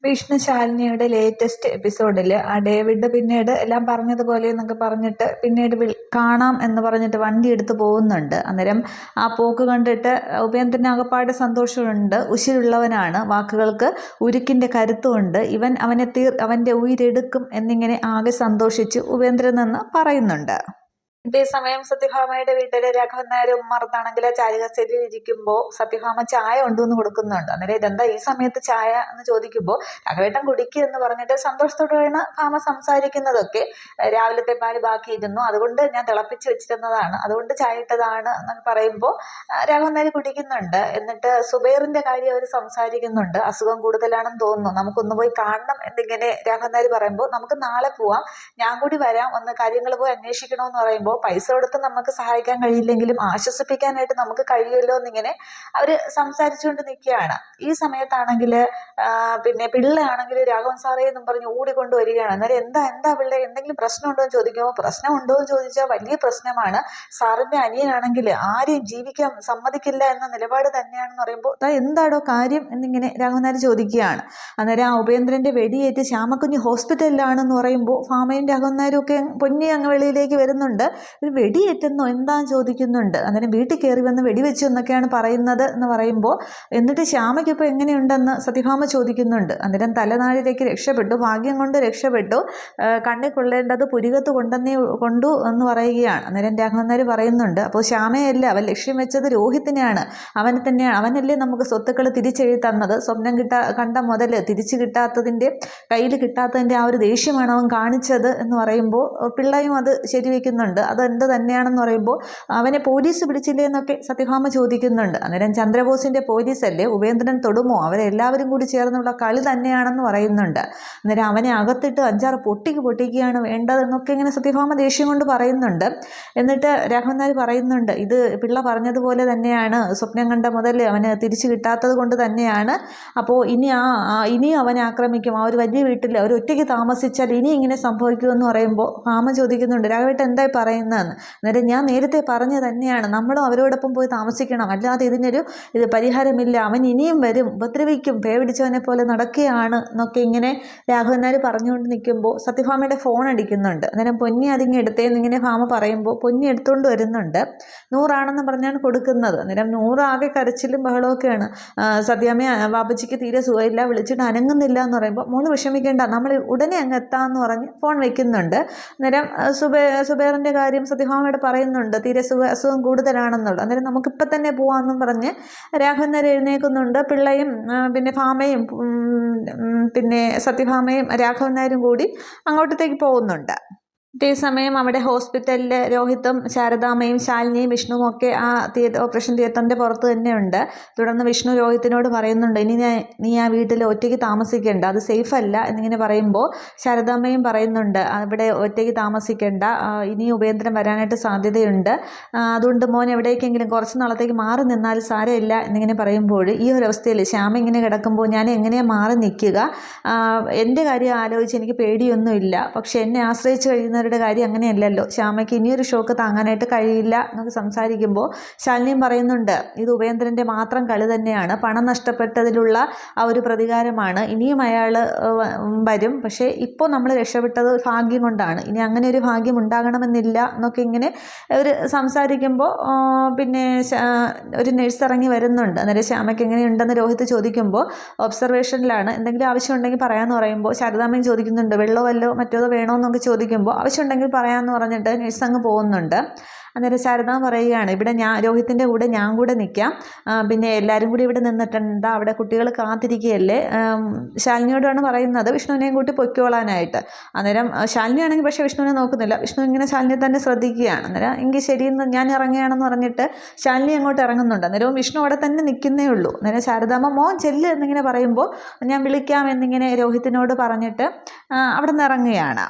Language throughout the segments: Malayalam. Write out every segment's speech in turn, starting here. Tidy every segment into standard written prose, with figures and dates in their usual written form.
വിഷ്ണു ശാലിനിയുടെ ലേറ്റസ്റ്റ് എപ്പിസോഡിൽ ഡേവിഡ് പിന്നീട് എല്ലാം പറഞ്ഞതുപോലെ എന്നൊക്കെ പറഞ്ഞിട്ട് പിന്നീട് കാണാം എന്ന് പറഞ്ഞിട്ട് വണ്ടി എടുത്ത് പോകുന്നുണ്ട്. അന്നേരം ആ പോക്ക് കണ്ടിട്ട് ഉപേന്ദ്രന് ആകപ്പാടെ സന്തോഷമുണ്ട്. ഉശിരുള്ളവനാണ്, വാക്കുകൾക്ക് ഉരുക്കിൻ്റെ കരുത്തുമുണ്ട്, ഇവൻ അവൻ്റെ ഉയിരെടുക്കും എന്നിങ്ങനെ ആകെ സന്തോഷിച്ച് ഉപേന്ദ്രൻ നിന്ന് പറയുന്നുണ്ട്. ഇതേസമയം സത്യഭാമയുടെ വീട്ടിൽ രാഘവൻ നായർ ഉമ്മറത്താണെങ്കിൽ ചാരികസേരയിൽ ഇരിക്കുമ്പോൾ സത്യഭാമ ചായ കൊണ്ടുവന്ന് കൊടുക്കുന്നുണ്ട്. അന്നേരം ഇതെന്താ ഈ സമയത്ത് ചായ എന്ന് ചോദിക്കുമ്പോൾ രാഘവേട്ടൻ കുടിക്കുക എന്ന് പറഞ്ഞിട്ട് സന്തോഷത്തോടെയാണ് ഭാമ സംസാരിക്കുന്നതൊക്കെ. രാവിലത്തെ പാല് ബാക്കിയിരുന്നു, അതുകൊണ്ട് ഞാൻ തിളപ്പിച്ച് വെച്ചിരുന്നതാണ്, അതുകൊണ്ട് ചായ ഇട്ടതാണ് എന്നൊക്കെ പറയുമ്പോൾ രാഘവൻ നായർ കുടിക്കുന്നുണ്ട്. എന്നിട്ട് സുബൈറിൻ്റെ കാര്യം അവർ സംസാരിക്കുന്നുണ്ട്. അസുഖം കൂടുതലാണെന്ന് തോന്നുന്നു, നമുക്കൊന്ന് പോയി കാണണം എന്നിങ്ങനെ രാഘവൻ നായർ പറയുമ്പോൾ നമുക്ക് നാളെ പോവാം, ഞാൻ കൂടി വരാം, ഒന്ന് കാര്യങ്ങൾ പോയി അന്വേഷിക്കണമെന്ന് പറയുമ്പോൾ പൈസ കൊടുത്ത് നമുക്ക് സഹായിക്കാൻ കഴിയില്ലെങ്കിലും ആശ്വസിപ്പിക്കാനായിട്ട് നമുക്ക് കഴിയുമല്ലോ എന്നിങ്ങനെ അവർ സംസാരിച്ചുകൊണ്ട് നിൽക്കുകയാണ്. ഈ സമയത്താണെങ്കിൽ പിന്നെ പിള്ളയാണെങ്കിൽ രാഘവൻ സാറേ എന്നും പറഞ്ഞ് ഓടിക്കൊണ്ട് വരികയാണ്. അന്നേരം എന്താ പിള്ളേ, എന്തെങ്കിലും പ്രശ്നമുണ്ടോ എന്ന് ചോദിക്കുമ്പോൾ പ്രശ്നമുണ്ടോ എന്ന് ചോദിച്ചാൽ വലിയ പ്രശ്നമാണ്, സാറിൻ്റെ അനിയനാണെങ്കിൽ ആരെയും ജീവിക്കാൻ സമ്മതിക്കില്ല എന്ന നിലപാട് തന്നെയാണെന്ന് പറയുമ്പോൾ എന്താടോ കാര്യം എന്നിങ്ങനെ രാഘവൻ നായർ ചോദിക്കുകയാണ്. അന്നേരം ആ ഉപേന്ദ്രൻ്റെ വെടിയേറ്റ് ശ്യാമക്കുഞ്ഞ് ഹോസ്പിറ്റലിലാണെന്ന് പറയുമ്പോൾ ഭാമയും രാഘവൻ നായരും ഒക്കെ പൊന്നി അങ്ങ് വെളിയിലേക്ക് വരുന്നുണ്ട്. ഒരു വെടിയേറ്റെന്നോ എന്താന്ന് ചോദിക്കുന്നുണ്ട്. അന്നേരം വീട്ടിൽ കയറി വന്ന് വെടിവെച്ചു എന്നൊക്കെയാണ് പറയുന്നത് എന്ന് പറയുമ്പോൾ എന്നിട്ട് ശ്യാമയ്ക്കിപ്പോൾ എങ്ങനെയുണ്ടെന്ന് സത്യഭാമ ചോദിക്കുന്നുണ്ട്. അന്നേരം തലനാഴിലേക്ക് രക്ഷപ്പെട്ടു, ഭാഗ്യം കൊണ്ട് രക്ഷപ്പെട്ടു, കണ്ണിൽ കൊള്ളേണ്ടത് പുരികത്ത് കൊണ്ടു എന്ന് പറയുകയാണ്. അന്നേരം രാഘവൻ നായർ പറയുന്നുണ്ട്, അപ്പോൾ ശ്യാമയല്ല അവൻ ലക്ഷ്യം വെച്ചത് രോഹിത്തിനെയാണ്, അവനല്ലേ നമുക്ക് സ്വത്തുക്കൾ തിരിച്ചെഴുതി തന്നത്, സ്വപ്നം കണ്ട മുതൽ തിരിച്ചു കിട്ടാത്തതിൻ്റെ കയ്യിൽ കിട്ടാത്തതിൻ്റെ ആ ഒരു ദേഷ്യമാണ് അവൻ കാണിച്ചത് എന്ന് പറയുമ്പോൾ പിള്ളയും അത് ശരിവെക്കുന്നുണ്ട്. അതെന്ത് തന്നെയാണെന്ന് പറയുമ്പോൾ അവനെ പോലീസ് പിടിച്ചില്ലേ എന്നൊക്കെ സത്യഭാമ ചോദിക്കുന്നുണ്ട്. അന്നേരം ചന്ദ്രബോസിൻ്റെ പോലീസല്ലേ, ഉപേന്ദ്രൻ തൊടുമോ, അവരെല്ലാവരും കൂടി ചേർന്നുള്ള കളി തന്നെയാണെന്ന് പറയുന്നുണ്ട്. അന്നേരം അവനെ അകത്തിട്ട് 5-6 പൊട്ടിക്കുകയാണ് വേണ്ടതെന്നൊക്കെ ഇങ്ങനെ സത്യഭാമ ദേഷ്യം കൊണ്ട് പറയുന്നുണ്ട്. എന്നിട്ട് രാഘവൻ നായർ പറയുന്നുണ്ട്, ഇത് പിള്ള പറഞ്ഞതുപോലെ തന്നെയാണ്, സ്വപ്നം കണ്ട മുതൽ അവന് തിരിച്ചു കിട്ടാത്തത് കൊണ്ട് തന്നെയാണ്, അപ്പോൾ ഇനിയും അവനെ ആക്രമിക്കും, ആ ഒരു വലിയ വീട്ടിൽ അവർ ഒറ്റയ്ക്ക് താമസിച്ചാൽ ഇനി ഇങ്ങനെ സംഭവിക്കുമെന്ന് പറയുമ്പോൾ ഭാമ ചോദിക്കുന്നുണ്ട്, രാഘവേട്ടൻ എന്തായി പറയുന്നതെന്ന്. അന്നേരം ഞാൻ നേരത്തെ പറഞ്ഞു തന്നെയാണ്, നമ്മളും അവരോടൊപ്പം പോയി താമസിക്കണം, അല്ലാതെ ഇത് പരിഹാരമില്ല, അവൻ ഇനിയും വരും, ഉപദ്രവിക്കും, പേടിച്ചവനെ പോലെ നടക്കുകയാണ് എന്നൊക്കെ ഇങ്ങനെ രാഘവൻ നായർ പറഞ്ഞുകൊണ്ട് നിൽക്കുമ്പോൾ സത്യഭാമയുടെ ഫോൺ അടിക്കുന്നുണ്ട്. അന്നേരം പൊന്നി അതിങ്ങ് എടുത്തേന്നിങ്ങനെ ഭാമ പറയുമ്പോൾ പൊന്നി എടുത്തുകൊണ്ട് വരുന്നുണ്ട്. 100 പറഞ്ഞാണ് കൊടുക്കുന്നത്. അന്നേരം 100 ആകെ കരച്ചിലും ബഹളമൊക്കെയാണ്. സത്യാമ്മ ബാബച്ചിക്ക് തീരെ സുഖമില്ല, വിളിച്ചിട്ട് അനങ്ങുന്നില്ല എന്ന് പറയുമ്പോൾ മോള് വിഷമിക്കേണ്ട, നമ്മൾ ഉടനെ അങ്ങ് എത്താമെന്ന് പറഞ്ഞ് ഫോൺ വയ്ക്കുന്നുണ്ട്. അന്നേരം സുബൈറിൻ്റെ കാര്യം സത്യഭാമയോട് പറയുന്നുണ്ട്, തീരെ അസുഖം കൂടുതലാണെന്നുള്ളത്. അന്നേരം നമുക്കിപ്പം തന്നെ പോകാമെന്നും പറഞ്ഞ് രാഘവൻ നായർ എഴുന്നേൽക്കുന്നുണ്ട്. പിള്ളയും പിന്നെ ഭാമയും പിന്നെ സത്യഭാമയും രാഘവൻ നായരും കൂടി അങ്ങോട്ടത്തേക്ക് പോകുന്നുണ്ട്. അതേസമയം അവിടെ ഹോസ്പിറ്റലിൽ രോഹിത്തും ശാരദാമ്മയും ശാലിനിയും വിഷ്ണുവും ഒക്കെ ആ ഓപ്പറേഷൻ തിയേറ്ററിൻ്റെ പുറത്ത് തന്നെയുണ്ട്. തുടർന്ന് വിഷ്ണു രോഹിത്തിനോട് പറയുന്നുണ്ട്, ഇനി നീ ആ വീട്ടിൽ ഒറ്റയ്ക്ക് താമസിക്കേണ്ട, അത് സേഫ് അല്ല എന്നിങ്ങനെ പറയുമ്പോൾ ശാരദാമ്മയും പറയുന്നുണ്ട്, അവിടെ ഒറ്റയ്ക്ക് താമസിക്കേണ്ട, ഇനി ഉപേന്ദ്രൻ വരാനായിട്ട് സാധ്യതയുണ്ട്, അതുകൊണ്ട് മോൻ എവിടേക്കെങ്കിലും കുറച്ച് നാളത്തേക്ക് മാറി നിന്നാൽ സാരമില്ല എന്നിങ്ങനെ പറയുമ്പോൾ ഈ ഒരു അവസ്ഥയിൽ ശ്യാമ ഇങ്ങനെ കിടക്കുമ്പോൾ ഞാൻ എങ്ങനെയാണ് മാറി നിൽക്കുക, എൻ്റെ കാര്യം ആലോചിച്ച് എനിക്ക് പേടിയൊന്നുമില്ല, പക്ഷെ എന്നെ ആശ്രയിച്ച് കഴിയുന്ന കാര്യം അങ്ങനെയല്ലല്ലോ, ശ്യാമയ്ക്ക് ഇനിയൊരു ഷോക്ക് താങ്ങാനായിട്ട് കഴിയില്ല എന്നൊക്കെ സംസാരിക്കുമ്പോൾ ശാലിനിയും പറയുന്നുണ്ട്, ഇത് ഉപേന്ദ്രൻ്റെ മാത്രം കളി തന്നെയാണ്, പണം നഷ്ടപ്പെട്ടതിലുള്ള ആ ഒരു പ്രതികാരമാണ്, ഇനിയും അയാൾ വരും, പക്ഷേ ഇപ്പോൾ നമ്മൾ രക്ഷപ്പെട്ടത് ഭാഗ്യം കൊണ്ടാണ്, ഇനി അങ്ങനെ ഒരു ഭാഗ്യം ഉണ്ടാകണമെന്നില്ല എന്നൊക്കെ ഇങ്ങനെ ഒരു സംസാരിക്കുമ്പോൾ പിന്നെ ഒരു നഴ്സ് ഇറങ്ങി വരുന്നുണ്ട്. അന്നേരം ശ്യാമയ്ക്ക് എങ്ങനെയുണ്ടെന്ന് രോഹിത്ത് ചോദിക്കുമ്പോൾ ഒബ്സർവേഷനിലാണ്, എന്തെങ്കിലും ആവശ്യമുണ്ടെങ്കിൽ പറയാമെന്ന് പറയുമ്പോൾ ശാരദാമ്മയും ചോദിക്കുന്നുണ്ട്, വെള്ളമല്ലോ മറ്റേതോ വേണമെന്നൊക്കെ ചോദിക്കുമ്പോൾ ആവശ്യമുണ്ടെങ്കിൽ പറയാമെന്ന് പറഞ്ഞിട്ട് നഴ്സ് അങ്ങ് പോകുന്നുണ്ട്. അന്നേരം ശാരദാമ്മ പറയുകയാണ്, ഇവിടെ രോഹിത്തിൻ്റെ കൂടെ ഞാൻ കൂടെ നിൽക്കാം, പിന്നെ എല്ലാവരും കൂടി ഇവിടെ നിന്നിട്ടുണ്ട്, അവിടെ കുട്ടികൾ കാത്തിരിക്കുകയല്ലേ, ശാലിനിയോടാണ് പറയുന്നത് വിഷ്ണുവിനെയും കൂട്ടി പൊയ്ക്കോളാനായിട്ട്. അന്നേരം ശാലിനിയാണെങ്കിൽ പക്ഷേ വിഷ്ണുവിനെ നോക്കുന്നില്ല, വിഷ്ണു ഇങ്ങനെ ശാലിനിയെ തന്നെ ശ്രദ്ധിക്കുകയാണ്. അന്നേരം എങ്കിൽ ശരിയെന്ന് ഞാൻ ഇറങ്ങുകയാണെന്ന് പറഞ്ഞിട്ട് ശാലിനി അങ്ങോട്ട് ഇറങ്ങുന്നുണ്ട്. അന്നേരവും വിഷ്ണു അവിടെ തന്നെ നിൽക്കുന്നേ ഉള്ളൂ. അന്നേരം ശാരദാമ്മ മോൻ ചെല്ല് എന്നിങ്ങനെ പറയുമ്പോൾ ഞാൻ വിളിക്കാം എന്നിങ്ങനെ രോഹിത്തിനോട് പറഞ്ഞിട്ട് അവിടെ നിന്ന് ഇറങ്ങുകയാണ്.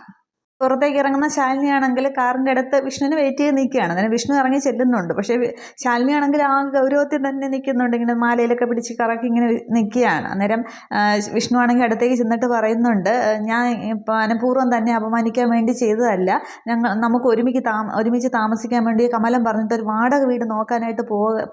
പുറത്തേക്ക് ഇറങ്ങുന്ന ശാലിനിയാണെങ്കിൽ കാറിൻ്റെ അടുത്ത് വിഷ്ണുവിന് വെയിറ്റ് ചെയ്ത് നിൽക്കുകയാണ്. അന്നേരം വിഷ്ണു ഇറങ്ങി ചെല്ലുന്നുണ്ട്. പക്ഷേ ശാലിനിയാണെങ്കിൽ ആ ഗൗരവത്തിൽ തന്നെ നിൽക്കുന്നുണ്ട്. ഇങ്ങനെ മാലയിലൊക്കെ പിടിച്ച് കറക്കി ഇങ്ങനെ നിൽക്കുകയാണ്. അന്നേരം വിഷ്ണു ആണെങ്കിൽ അടുത്തേക്ക് ചെന്നിട്ട് പറയുന്നുണ്ട്, ഞാൻ മനഃപൂർവ്വം തന്നെ അപമാനിക്കാൻ വേണ്ടി ചെയ്തതല്ല. നമുക്ക് ഒരുമിച്ച് താമസിക്കാൻ വേണ്ടി കമലം പറഞ്ഞിട്ട് ഒരു വാടക വീട് നോക്കാനായിട്ട്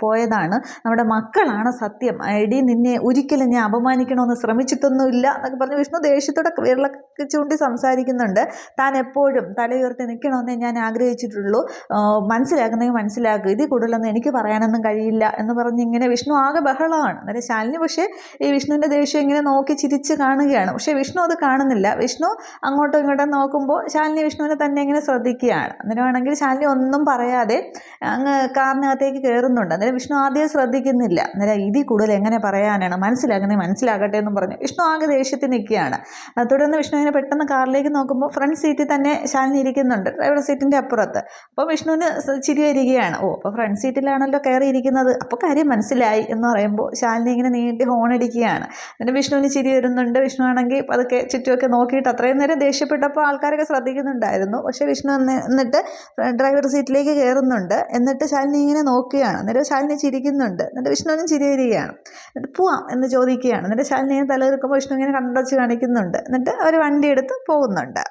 പോയതാണ്. നമ്മുടെ മക്കളാണ് സത്യം. എടി നിന്നെ ഒരിക്കലും ഞാൻ അപമാനിക്കണമെന്ന് ശ്രമിച്ചിട്ടൊന്നുമില്ല എന്നൊക്കെ പറഞ്ഞ് വിഷ്ണു ദേഷ്യത്തോടെ വിരളൊക്കെ ചൂണ്ടി സംസാരിക്കുന്നുണ്ട്. താൻ എപ്പോഴും തലയുയർത്തി നിൽക്കണമെന്നേ ഞാൻ ആഗ്രഹിച്ചിട്ടുള്ളൂ, മനസ്സിലാക്കുന്നെങ്കിൽ മനസ്സിലാക്കുക, ഇതിൽ കൂടുതലൊന്നും എനിക്ക് പറയാനൊന്നും കഴിയില്ല എന്ന് പറഞ്ഞ് ഇങ്ങനെ വിഷ്ണു ആകെ ബഹളമാണ്. അന്നേരം ശാലിനി പക്ഷേ ഈ വിഷ്ണുവിൻ്റെ ദേഷ്യം ഇങ്ങനെ നോക്കി ചിരിച്ച് കാണുകയാണ്. പക്ഷേ വിഷ്ണു അത് കാണുന്നില്ല. വിഷ്ണു അങ്ങോട്ടും ഇങ്ങോട്ടും നോക്കുമ്പോൾ ശാലിനി വിഷ്ണുവിനെ തന്നെ ഇങ്ങനെ ശ്രദ്ധിക്കുകയാണ്. അന്നേരമാണെങ്കിൽ ശാലിനി ഒന്നും പറയാതെ അങ്ങ് കാറിനകത്തേക്ക് കയറുന്നുണ്ട്. അന്നേരം വിഷ്ണു ആദ്യം ശ്രദ്ധിക്കുന്നില്ല. അന്നേരം ഇതിൽ കൂടുതൽ എങ്ങനെ പറയാനാണ്, മനസ്സിലാക്കുന്നത് മനസ്സിലാകട്ടെ എന്നും പറഞ്ഞ് വിഷ്ണു ആകെ ദേഷ്യത്തിൽ നിൽക്കുകയാണ്. തുടർന്ന് വിഷ്ണു ഇങ്ങനെ പെട്ടെന്ന് കാറിലേക്ക് നോക്കുമ്പോൾ ഫ്രണ്ട് സീറ്റിൽ തന്നെ ശാലിനി ഇരിക്കുന്നുണ്ട്, ഡ്രൈവർ സീറ്റിൻ്റെ അപ്പുറത്ത്. അപ്പോൾ വിഷ്ണുവിന് ചിരി വരികയാണ്. അപ്പോൾ ഫ്രണ്ട് സീറ്റിലാണല്ലോ കയറിയിരിക്കുന്നത്, അപ്പോൾ കാര്യം മനസ്സിലായി എന്ന് പറയുമ്പോൾ ശാലിനി ഇങ്ങനെ നീട്ടി ഹോണടിക്കുകയാണ്. എന്നിട്ട് വിഷ്ണുവിന് ചിരി വരുന്നുണ്ട്. വിഷ്ണു ആണെങ്കിൽ അതൊക്കെ ചുറ്റുമൊക്കെ നോക്കിയിട്ട് അത്രയും നേരം ദേഷ്യപ്പെട്ടപ്പോൾ ആൾക്കാരൊക്കെ ശ്രദ്ധിക്കുന്നുണ്ടായിരുന്നു. പക്ഷേ വിഷ്ണു എന്നിട്ട് ഡ്രൈവർ സീറ്റിലേക്ക് കയറുന്നുണ്ട്. എന്നിട്ട് ശാലിനി ഇങ്ങനെ നോക്കുകയാണ്. എന്നിട്ട് ശാലിനി ചിരിക്കുന്നുണ്ട്. എന്നിട്ട് വിഷ്ണുവിനും ചിരി വരികയാണ്. എന്നിട്ട് പോവാം എന്ന് ചോദിക്കുകയാണ്. എന്നിട്ട് ശാലിനി ഇങ്ങനെ തലകെറുക്കുമ്പോൾ വിഷ്ണു ഇങ്ങനെ കണ്ടച്ച് കാണിക്കുന്നുണ്ട്. എന്നിട്ട് അവർ വണ്ടി എടുത്ത് പോകുന്നുണ്ട്.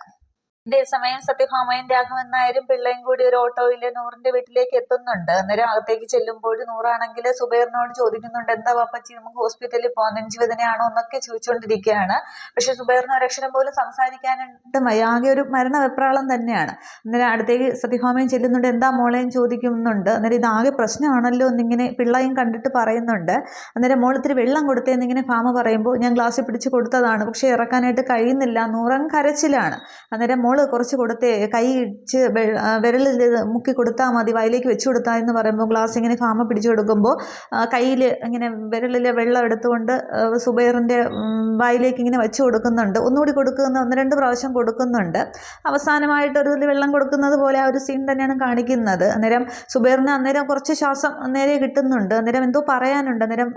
ഇതേസമയം സത്യഭാമയും രാഘവൻ നായരും പിള്ളയും കൂടി ഒരു ഓട്ടോയിൽ നൂറിന്റെ വീട്ടിലേക്ക് എത്തുന്നുണ്ട്. അന്നേരം അകത്തേക്ക് ചെല്ലുമ്പോൾ നൂറാണെങ്കിൽ സുബൈറിനോട് ചോദിക്കുന്നുണ്ട്, എന്താ പാപ്പച്ചി നമുക്ക് ഹോസ്പിറ്റലിൽ പോകാൻ, നെഞ്ചുവേദനയാണോ എന്നൊക്കെ ചോദിച്ചുകൊണ്ടിരിക്കുകയാണ്. പക്ഷെ സുബൈറിന് ഒരക്ഷരം പോലും സംസാരിക്കാനായിട്ട് ആകെ ഒരു മരണവെപ്രാളം തന്നെയാണ്. അന്നേരം അടുത്തേക്ക് സത്യഭാമയും ചെല്ലുന്നുണ്ട്, എന്താ മോളെയും ചോദിക്കുന്നുണ്ട്. അന്നേരം ഇതാകെ പ്രശ്നമാണല്ലോ എന്നിങ്ങനെ പിള്ളയും കണ്ടിട്ട് പറയുന്നുണ്ട്. അന്നേരം മോളിത്തിരി വെള്ളം കൊടുത്തേന്നിങ്ങനെ ഭാമ പറയുമ്പോൾ ഞാൻ ഗ്ലാസ്സിൽ പിടിച്ച് കൊടുത്തതാണ്, പക്ഷെ ഇറക്കാനായിട്ട് കഴിയുന്നില്ല. നൂറൻ കരച്ചിലാണ്. അന്നേരം മോള് കുറച്ച് കൊടുത്തേ, കൈ ഇടിച്ച് വിരലിൽ മുക്കി കൊടുത്താൽ മതി, വായിലേക്ക് വെച്ച് കൊടുത്താൽ എന്ന് പറയുമ്പോൾ ഗ്ലാസ് ഇങ്ങനെ ഭാമ പിടിച്ചു കൊടുക്കുമ്പോൾ കയ്യിൽ ഇങ്ങനെ വിരലിൽ വെള്ളം എടുത്തുകൊണ്ട് സുബൈറിൻ്റെ വായിലേക്ക് ഇങ്ങനെ വെച്ച് കൊടുക്കുന്നുണ്ട്. ഒന്നുകൂടി കൊടുക്കുന്ന 1-2 പ്രാവശ്യം കൊടുക്കുന്നുണ്ട്. അവസാനമായിട്ട് ഒരു വെള്ളം കൊടുക്കുന്നത് പോലെ ആ ഒരു സീൻ തന്നെയാണ് കാണിക്കുന്നത്. അന്നേരം സുബൈറിന് അന്നേരം കുറച്ച് ശ്വാസം നേരെ കിട്ടുന്നുണ്ട്. അന്നേരം എന്തോ പറയാനുണ്ട്. അന്നേരം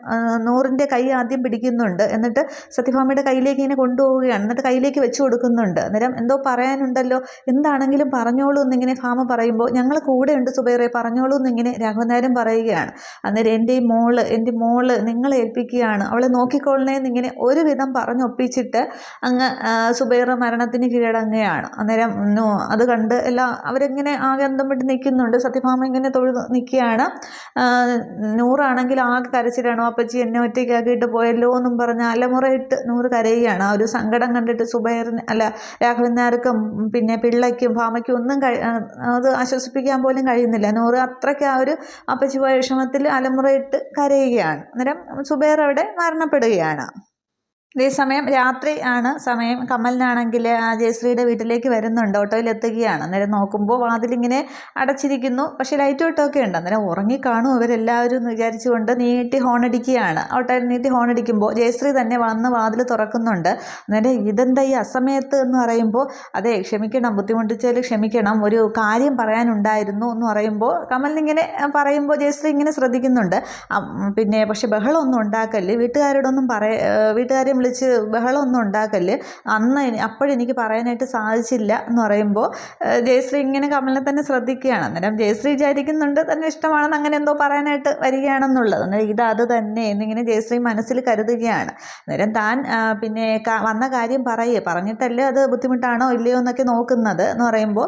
നൂറിൻ്റെ കൈ ആദ്യം പിടിക്കുന്നുണ്ട്. എന്നിട്ട് സത്യഭാമയുടെ കയ്യിലേക്ക് ഇങ്ങനെ കൊണ്ടുപോവുകയാണ്. എന്നിട്ട് കയ്യിലേക്ക് വെച്ച് കൊടുക്കുന്നുണ്ട്. അന്നേരം എന്തോ പറയാനുണ്ടല്ലോ, എന്താണെങ്കിലും പറഞ്ഞോളൂ എന്നിങ്ങനെ ഭാമ പറയുമ്പോൾ ഞങ്ങൾ കൂടെയുണ്ട് സുബൈറെ, പറഞ്ഞോളൂ എന്നിങ്ങനെ രാഘവൻ നായരും പറയുകയാണ്. അന്നേരം എൻ്റെ മോള് നിങ്ങളെ ഏൽപ്പിക്കുകയാണ്, അവളെ നോക്കിക്കൊള്ളണേ എന്നിങ്ങനെ ഒരുവിധം പറഞ്ഞൊപ്പിച്ചിട്ട് അങ്ങ് സുബൈറ് മരണത്തിന് കീഴടങ്ങുകയാണ്. അന്നേരം അത് കണ്ട് അവരിങ്ങനെ ആകെ അന്തം വിട്ട് നിൽക്കുന്നുണ്ട്. സത്യഭാമ ഇങ്ങനെ തൊഴുത് നിൽക്കുകയാണ്. നൂറാണെങ്കിൽ ആകെ കരച്ചിലാണ്, അപ്പച്ചി എന്നെ ഒറ്റയ്ക്കാക്കിയിട്ട് പോയല്ലോ എന്നും പറഞ്ഞ് അലമുറയിട്ട് നൂറ് കരയുകയാണ്. ആ ഒരു സങ്കടം കണ്ടിട്ട് രാഘവൻ നായർക്കും പിന്നെ പിള്ളയ്ക്കും ഭാമയ്ക്കും ഒന്നും അത് ആശ്വസിപ്പിക്കാൻ പോലും കഴിയുന്നില്ല. നൂറ് അത്രയ്ക്ക് ആ ഒരു അപ്പച്ചി പോയ വിഷമത്തിൽ അലമുറയിട്ട് കരയുകയാണ്. അന്നേരം സുബൈർ അവിടെ മരണപ്പെടുകയാണ്. അതേസമയം രാത്രി ആണ് സമയം. കമലിനാണെങ്കിൽ ജയശ്രീയുടെ വീട്ടിലേക്ക് വരുന്നുണ്ട്, ഓട്ടോയിലെത്തുകയാണ്. അന്നേരം നോക്കുമ്പോൾ വാതിലിങ്ങനെ അടച്ചിരിക്കുന്നു, പക്ഷേ ലൈറ്റ് വെട്ടമൊക്കെ ഉണ്ട്. അന്നേരം ഉറങ്ങിക്കാണും അവരെല്ലാവരും എന്ന് വിചാരിച്ചുകൊണ്ട് നീട്ടി ഹോണടിക്കുകയാണ്. ഓട്ടോയിൽ നീട്ടി ഹോണടിക്കുമ്പോൾ ജയശ്രീ തന്നെ വന്ന് വാതിൽ തുറക്കുന്നുണ്ട്. അന്നേരം ഇതെന്താ ഈ അസമയത്ത് എന്ന് പറയുമ്പോൾ, അതെ ക്ഷമിക്കണം, ബുദ്ധിമുട്ടിച്ചാൽ ക്ഷമിക്കണം, ഒരു കാര്യം പറയാനുണ്ടായിരുന്നു എന്ന് പറയുമ്പോൾ കമലിനിങ്ങനെ പറയുമ്പോൾ ജയശ്രീ ഇങ്ങനെ ശ്രദ്ധിക്കുന്നുണ്ട്. പിന്നെ പക്ഷെ ബഹളമൊന്നും ഉണ്ടാക്കല്ലേ, വീട്ടുകാരെ വിളിച്ച് ബഹളമൊന്നും ഉണ്ടാക്കല്ലേ, അപ്പോഴെനിക്ക് പറയാനായിട്ട് സാധിച്ചില്ല എന്ന് പറയുമ്പോൾ ജയശ്രീ ഇങ്ങനെ കമലിനെ തന്നെ ശ്രദ്ധിക്കുകയാണ്. അന്നേരം ജയശ്രീ വിചാരിക്കുന്നുണ്ട് തന്നെ ഇഷ്ടമാണെന്ന്, അങ്ങനെ എന്തോ പറയാനായിട്ട് വരികയാണെന്നുള്ളത്. അന്നേരം അത് തന്നെ എന്നിങ്ങനെ ജയശ്രീ മനസ്സിൽ കരുതുകയാണ്. അന്നേരം താൻ പിന്നെ വന്ന കാര്യം പറഞ്ഞിട്ടല്ലേ അത് ബുദ്ധിമുട്ടാണോ ഇല്ലയോ എന്നൊക്കെ നോക്കുന്നത് എന്ന് പറയുമ്പോൾ,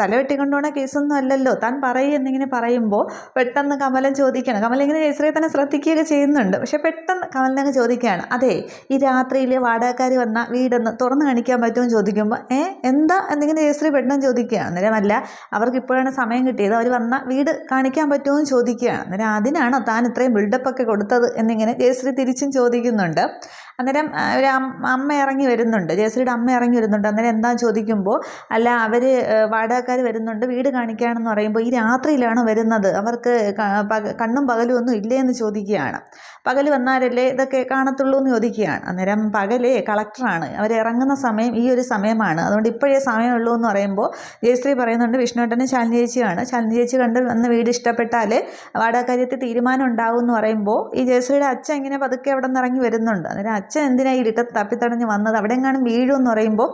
തല വെട്ടിക്കൊണ്ടുപോണ കേസൊന്നും അല്ലല്ലോ, താൻ എന്നിങ്ങനെ പറയുമ്പോൾ പെട്ടെന്ന് കമലൻ ചോദിക്കുകയാണ്. കമലിങ്ങനെ ജയശ്രീയെ തന്നെ ശ്രദ്ധിക്കുകയൊക്കെ ചെയ്യുന്നുണ്ട്. പക്ഷെ പെട്ടെന്ന് കമലിനങ്ങ് ചോദിക്കുകയാണ്, അതെ ഈ രാത്രിയിൽ വാടകക്കാർ വന്ന വീടൊന്ന് തുറന്ന് കാണിക്കാൻ പറ്റുമെന്ന് ചോദിക്കുമ്പോൾ എന്താ എന്നിങ്ങനെ ജയശ്രീ പെട്ടെന്ന് ചോദിക്കുകയാണ്. അന്നേരം അല്ല, അവർക്ക് ഇപ്പോഴാണ് സമയം കിട്ടിയത്, അവർ വന്ന വീട് കാണിക്കാൻ പറ്റുമോ എന്ന് ചോദിക്കുകയാണ്. അന്നേരം അതിനാണോ താൻ ഇത്രയും ബിൽഡപ്പൊക്കെ കൊടുത്തത് എന്നിങ്ങനെ ജയശ്രീ തിരിച്ചും ചോദിക്കുന്നുണ്ട്. അന്നേരം ഒരു അമ്മ ഇറങ്ങി വരുന്നുണ്ട്, ജയശ്രീയുടെ അമ്മ ഇറങ്ങി വരുന്നുണ്ട്. അന്നേരം എന്താ ചോദിക്കുമ്പോൾ, അല്ല അവർ വാടകക്കാർ വരുന്നുണ്ട് വീട് കാണിക്കുകയാണെന്ന് പറയുമ്പോൾ ഈ രാത്രിയിലാണ് വരുന്നത്, അവർക്ക് കണ്ണും പകലും ഒന്നും ഇല്ലേ എന്ന് ചോദിക്കുകയാണ്. പകൽ വന്നാലല്ലേ ഇതൊക്കെ കാണത്തുള്ളൂ എന്ന് ചോദിക്കുകയാണ്. അന്നേരം പകലേ കളക്ടറാണ്, അവരിറങ്ങുന്ന സമയം ഈ ഒരു സമയമാണ്, അതുകൊണ്ട് അതിപ്പോഴേ സമയമുള്ളൂ എന്ന് പറയുമ്പോൾ ജയശ്രീ പറയുന്നുണ്ട് വിഷ്ണുവേട്ടനും ശാലിനി ചേച്ചിയാണ്. ശാലിനി ചേച്ചി കണ്ട് വന്ന് വീട് ഇഷ്ടപ്പെട്ടാൽ വാടക കാര്യത്തിൽ തീരുമാനം ഉണ്ടാവും എന്ന് പറയുമ്പോൾ ഈ ജയശ്രീയുടെ അച്ഛൻ ഇങ്ങനെ പതുക്കെ അവിടെ നിന്ന് ഇറങ്ങി വരുന്നുണ്ട്. അന്നേരം അച്ഛൻ എന്തിനാ ഈ ഇരുട്ടത്ത് തപ്പിത്തടഞ്ഞ് വന്നത്, അവിടെ എങ്ങാനും വീഴുമെന്ന് പറയുമ്പോൾ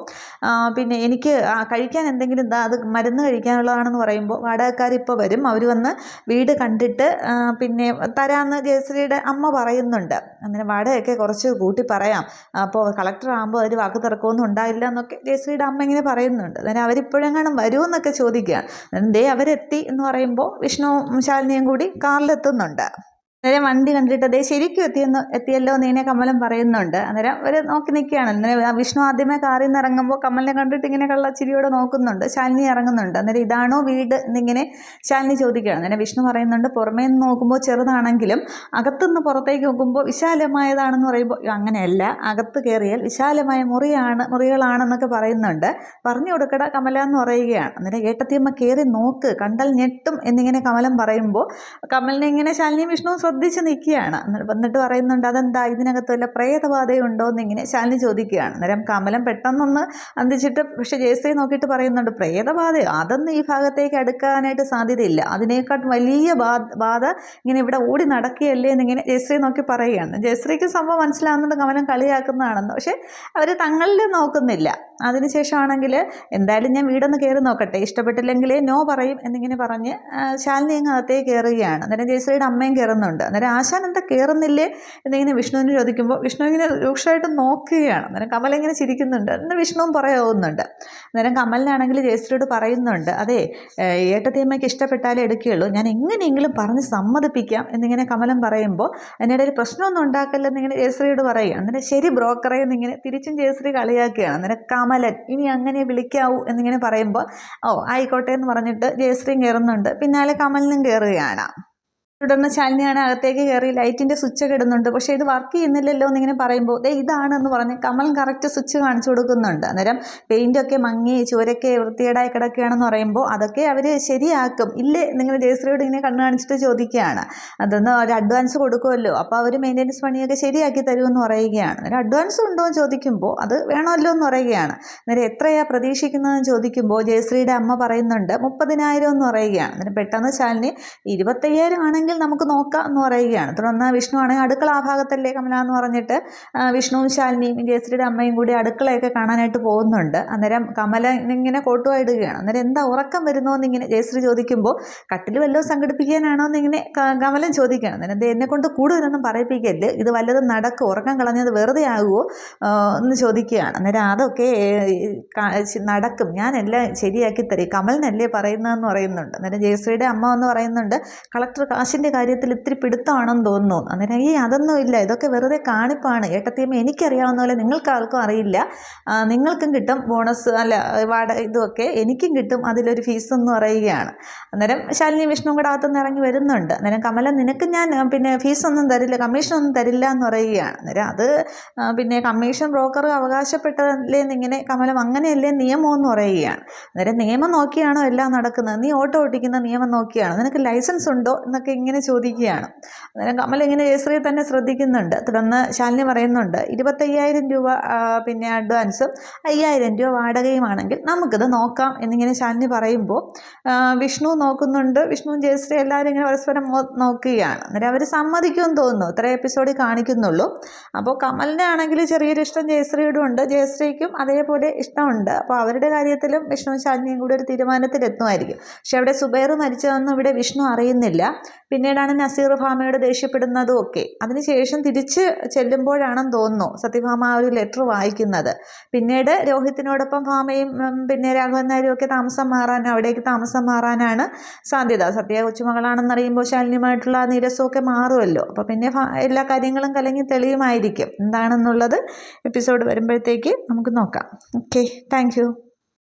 പിന്നെ എനിക്ക് കഴിക്കാൻ എന്തെങ്കിലും അത് മരുന്ന് കഴിക്കാനുള്ളതാണെന്ന് പറയുമ്പോൾ വാടകക്കാർ ഇപ്പോൾ വരും, അവർ വന്ന് വീട് കണ്ടിട്ട് പിന്നെ തരാമെന്ന് ജയശ്രീയുടെ അമ്മ പറയുന്നുണ്ട്. അന്നേരം വാടകയൊക്കെ കുറച്ച് കൂട്ടി പറയാം, അപ്പോൾ കളക്ടർ ആകുമ്പോൾ ഒരു വാക്ക് തിറക്കമൊന്നും ഉണ്ടായില്ല എന്നൊക്കെ ജയശ്രീയുടെ അമ്മ ഇങ്ങനെ പറയുന്നുണ്ട്. അന്നേരം അവരിപ്പോഴെങ്ങാനും വരുമെന്നൊക്കെ ചോദിക്കുകയാണ്. അവരെത്തി എന്ന് പറയുമ്പോൾ വിഷ്ണുവും ശാലിനിയും കൂടി കാറിലെത്തുന്നുണ്ട്. അന്നേരം വണ്ടി കണ്ടിട്ട് അതേ ശരിക്കും എത്തിയല്ലോ നീനെ കമലം പറയുന്നുണ്ട്. അന്നേരം അവർ നോക്കി നിൽക്കുകയാണ്. അന്നേരം വിഷ്ണു ആദ്യമേ കാറിൽ നിന്ന് ഇറങ്ങുമ്പോൾ കമലിനെ കണ്ടിട്ട് ഇങ്ങനെ കള്ളച്ചിരിയോടെ നോക്കുന്നുണ്ട്. ശാലിനി ഇറങ്ങുന്നുണ്ട്. അന്നേരം ഇതാണോ വീട് എന്നിങ്ങനെ ശാലിനി ചോദിക്കുകയാണ്. അന്നേരം വിഷ്ണു പറയുന്നുണ്ട് പുറമേ നിന്ന് നോക്കുമ്പോൾ ചെറുതാണെങ്കിലും അകത്തുനിന്ന് പുറത്തേക്ക് നോക്കുമ്പോൾ വിശാലമായതാണെന്ന് പറയുമ്പോൾ അങ്ങനെയല്ല, അകത്ത് കയറിയാൽ വിശാലമായ മുറികളാണെന്നൊക്കെ പറയുന്നുണ്ട്. പറഞ്ഞു കൊടുക്കട കമല എന്ന് പറയുകയാണ്. അന്നേരം ഏട്ടത്തിയമ്മ കയറി നോക്ക്, കണ്ടാൽ ഞെട്ടും എന്നിങ്ങനെ കമലം പറയുമ്പോൾ കമലിനെ ഇങ്ങനെ ശാലിനിയും വിഷ്ണുവും ശ്രദ്ധിച്ച് നിൽക്കുകയാണ്. എന്നിട്ട് പറയുന്നുണ്ട് അതെന്താ ഇതിനകത്ത് വല്ല പ്രേതബാധയുണ്ടോ എന്നിങ്ങനെ ശാലിനി ചോദിക്കുകയാണ്. അന്നേരം കമലം പെട്ടെന്നൊന്ന് അന്തിച്ചിട്ട് പക്ഷേ ജയശ്രീ നോക്കിയിട്ട് പറയുന്നുണ്ട് പ്രേതബാധയോ അതൊന്നും ഈ ഭാഗത്തേക്ക് അടുക്കാനായിട്ട് സാധ്യതയില്ല, അതിനേക്കാൾ വലിയ ബാധ ഇങ്ങനെ ഇവിടെ ഓടി നടക്കുകയല്ലേ എന്നിങ്ങനെ ജയശ്രീ നോക്കി പറയുകയാണ്. ജയശ്രീക്ക് സംഭവം മനസ്സിലാവുന്നുണ്ട് കമലം കളിയാക്കുന്നതാണെന്ന്, പക്ഷേ അവർ തങ്ങളിൽ നോക്കുന്നില്ല. അതിനുശേഷമാണെങ്കിൽ എന്തായാലും ഞാൻ വീടൊന്ന് കയറി നോക്കട്ടെ, ഇഷ്ടപ്പെട്ടില്ലെങ്കിൽ നോ പറയും എന്നിങ്ങനെ പറഞ്ഞ് ശാലിനി അങ്ങ് അകത്തേക്ക് കയറുകയാണ്. അന്നേരം ജയശ്രീയുടെ അമ്മയും കയറുന്നുണ്ട്. അന്നേരം ആശാൻ എന്താ കയറുന്നില്ലേ എന്നിങ്ങനെ വിഷ്ണുവിന് ചോദിക്കുമ്പോൾ വിഷ്ണു ഇങ്ങനെ രൂക്ഷമായിട്ട് നോക്കുകയാണ്. അന്നേരം കമൽ ഇങ്ങനെ ചിരിക്കുന്നുണ്ട്. എന്ന് വിഷ്ണുവും പറയാവുന്നുണ്ട്. അന്നേരം കമലിനാണെങ്കിൽ ജയശ്രീയോട് പറയുന്നുണ്ട് അതെ ഏട്ടത്തിയമ്മയ്ക്ക് ഇഷ്ടപ്പെട്ടാലേ എടുക്കുകയുള്ളൂ, ഞാൻ എങ്ങനെയെങ്കിലും പറഞ്ഞ് സമ്മതിപ്പിക്കാം എന്നിങ്ങനെ കമലം പറയുമ്പോൾ അതിനിടയിൽ പ്രശ്നമൊന്നും ഉണ്ടാക്കല്ലെന്നിങ്ങനെ ജയശ്രീയോട് പറയുകയാണ്. അന്നേരം ശരി ബ്രോക്കറെ എന്നിങ്ങനെ തിരിച്ചും ജയശ്രീ കളിയാക്കുകയാണ്. അന്നേരം കമലൻ ഇനി അങ്ങനെ വിളിക്കാവൂ എന്നിങ്ങനെ പറയുമ്പോൾ ആയിക്കോട്ടെ എന്ന് പറഞ്ഞിട്ട് ജയശ്രീയും കയറുന്നുണ്ട്. പിന്നാലെ കമലിനും കയറുകയാണ്. തുടർന്ന് ശാലിനിയാണ് അകത്തേക്ക് കയറി ലൈറ്റിൻ്റെ സ്വിച്ചൊക്കെ ഇടുന്നുണ്ട്. പക്ഷേ ഇത് വർക്ക് ചെയ്യുന്നില്ലല്ലോ എന്നിങ്ങനെ പറയുമ്പോൾ ഇതാണെന്ന് പറഞ്ഞ് കമൽ കറക്റ്റ് സ്വിച്ച് കാണിച്ചു കൊടുക്കുന്നുണ്ട്. അന്നേരം പെയിൻ്റൊക്കെ മങ്ങി ചുവരൊക്കെ വൃത്തികേടായി കിടക്കുകയാണെന്ന് പറയുമ്പോൾ അതൊക്കെ അവർ ശരിയാക്കും ഇല്ലേ എന്നിങ്ങനെ ജയശ്രീയോട് ഇങ്ങനെ കണ്ണു കാണിച്ചിട്ട് ചോദിക്കുകയാണ്. അതൊന്ന് ഒരു അഡ്വാൻസ് കൊടുക്കുമല്ലോ, അപ്പോൾ അവർ മെയിൻ്റെനൻസ് പണിയൊക്കെ ശരിയാക്കി തരുമെന്ന് പറയുകയാണ്. അന്നേരം അഡ്വാൻസ് ഉണ്ടോ എന്ന് ചോദിക്കുമ്പോൾ അത് വേണമല്ലോ എന്ന് പറയുകയാണ്. അന്നേരം എത്രയാണ് പ്രതീക്ഷിക്കുന്നതെന്ന് ചോദിക്കുമ്പോൾ ജയശ്രീയുടെ അമ്മ പറയുന്നുണ്ട് 30,000 എന്ന് പറയുകയാണ്. അന്നേരം പെട്ടെന്ന് ശാലിനി 25,000 ആണെങ്കിൽ നമുക്ക് നോക്കാം എന്ന് പറയുകയാണ്. തുടർന്ന് വിഷ്ണു ആണെങ്കിൽ അടുക്കള ആ ഭാഗത്തല്ലേ കമല എന്ന് പറഞ്ഞിട്ട് വിഷ്ണുവും ശാലിനിയും ജയശ്രീയുടെ അമ്മയും കൂടി അടുക്കളയൊക്കെ കാണാനായിട്ട് പോകുന്നുണ്ട്. അന്നേരം കമല ഇങ്ങനെ കോട്ടുവായിടുകയാണ്. അന്നേരം എന്താ ഉറക്കം വരുന്നോ എന്നിങ്ങനെ ജയശ്രീ ചോദിക്കുമ്പോൾ കട്ടിൽ വല്ലതും സംഘടിപ്പിക്കാനാണോ എന്നിങ്ങനെ കമലൻ ചോദിക്കുകയാണ്. അന്നേരം എന്നെ കൊണ്ട് കൂടുതലൊന്നും പറയിപ്പിക്കരുത്, ഇത് വല്ലതും നടക്കും, ഉറക്കം കളഞ്ഞത് വെറുതെ ആകുമോ എന്ന് ചോദിക്കുകയാണ്. അന്നേരം അതൊക്കെ നടക്കും, ഞാനെല്ലാം ശരിയാക്കി തരും, കമലിനല്ലേ പറയുന്നതെന്ന് പറയുന്നുണ്ട്. അന്നേരം ജയശ്രീയുടെ അമ്മ എന്ന് പറയുന്നുണ്ട് കളക്ടർ കാശിൻ്റെ കാര്യത്തിൽ ഇത്തിരി പിടുത്തമാണെന്ന് തോന്നുന്നു. അന്നേരം അതൊന്നും ഇല്ല, ഇതൊക്കെ വെറുതെ കാണിപ്പാണ് ഏട്ടത്തിയമ്മ, എനിക്കറിയാവുന്ന പോലെ നിങ്ങൾക്ക് ആർക്കും അറിയില്ല, നിങ്ങൾക്കും കിട്ടും ബോണസ് അല്ല വാടക ഇതുമൊക്കെ എനിക്കും കിട്ടും അതിലൊരു ഫീസ് എന്ന് പറയുകയാണ്. അന്നേരം ശാലിനി വിഷ്ണു കൂടെ അകത്തുനിന്ന് ഇറങ്ങി വരുന്നുണ്ട്. അന്നേരം കമല നിനക്ക് ഞാൻ പിന്നെ ഫീസൊന്നും തരില്ല, കമ്മീഷനൊന്നും തരില്ല എന്ന് പറയുകയാണ്. അന്നേരം അത് പിന്നെ കമ്മീഷൻ ബ്രോക്കർ അവകാശപ്പെട്ടതല്ലേ എന്നിങ്ങനെ കമലം അങ്ങനെയല്ലേ നിയമം എന്ന് പറയുകയാണ്. അന്നേരം നിയമം നോക്കിയാണോ എല്ലാം നടക്കുന്നത്, നീ ഓട്ടോ ഓടിക്കുന്ന നിയമം നോക്കിയാണ്, നിനക്ക് ലൈസൻസ് ഉണ്ടോ എന്നൊക്കെ ഇങ്ങനെ ചോദിക്കുകയാണ്. അന്നേരം കമൽ ഇങ്ങനെ ജയശ്രീയെ തന്നെ ശ്രദ്ധിക്കുന്നുണ്ട്. തുടർന്ന് ശാലിനി പറയുന്നുണ്ട് 25,000 രൂപ പിന്നെ അഡ്വാൻസും 5,000 രൂപ വാടകയുമാണെങ്കിൽ നമുക്കിത് നോക്കാം എന്നിങ്ങനെ ശാലിനി പറയുമ്പോൾ വിഷ്ണു നോക്കുന്നുണ്ട്. വിഷ്ണുവും ജയശ്രീ എല്ലാവരും ഇങ്ങനെ പരസ്പരം നോക്കുകയാണ്. അന്നേരം അവർ സമ്മതിക്കുമെന്ന് തോന്നുന്നു, ഇത്ര എപ്പിസോഡിൽ കാണിക്കുന്നുള്ളൂ. അപ്പോൾ കമലിൻ്റെ ആണെങ്കിൽ ചെറിയൊരു ഇഷ്ടം ജയശ്രീയോടും ഉണ്ട്, ജയശ്രീക്കും അതേപോലെ ഇഷ്ടമുണ്ട്. അപ്പോൾ അവരുടെ കാര്യത്തിലും വിഷ്ണുവും ശാലിനിയും കൂടി ഒരു തീരുമാനത്തിലെത്തുമായിരിക്കും. പക്ഷെ അവിടെ സുബൈർ മരിച്ചതൊന്നും ഇവിടെ വിഷ്ണു അറിയുന്നില്ല. പിന്നീടാണ് നസീർ ഭാമയോട് ദേഷ്യപ്പെടുന്നതും ഒക്കെ. അതിനുശേഷം തിരിച്ച് ചെല്ലുമ്പോഴാണെന്ന് തോന്നുന്നു സത്യഭാമ ആ ഒരു ലെറ്റർ വായിക്കുന്നത്. പിന്നീട് രോഹിത്തിനോടൊപ്പം ഭാമയും പിന്നെ രാഘവൻ നായരും ഒക്കെ അവിടേക്ക് താമസം മാറാനാണ് സാധ്യത. സത്യ കൊച്ചുമകളാണെന്നറിയുമ്പോൾ ശാലിനിയുമായിട്ടുള്ള നീരസമൊക്കെ മാറുമല്ലോ. അപ്പോൾ പിന്നെ എല്ലാ കാര്യങ്ങളും കലങ്ങി തെളിയുമായിരിക്കും. എന്താണെന്നുള്ളത് എപ്പിസോഡ് വരുമ്പോഴത്തേക്ക് നമുക്ക് നോക്കാം. Okay, thank you.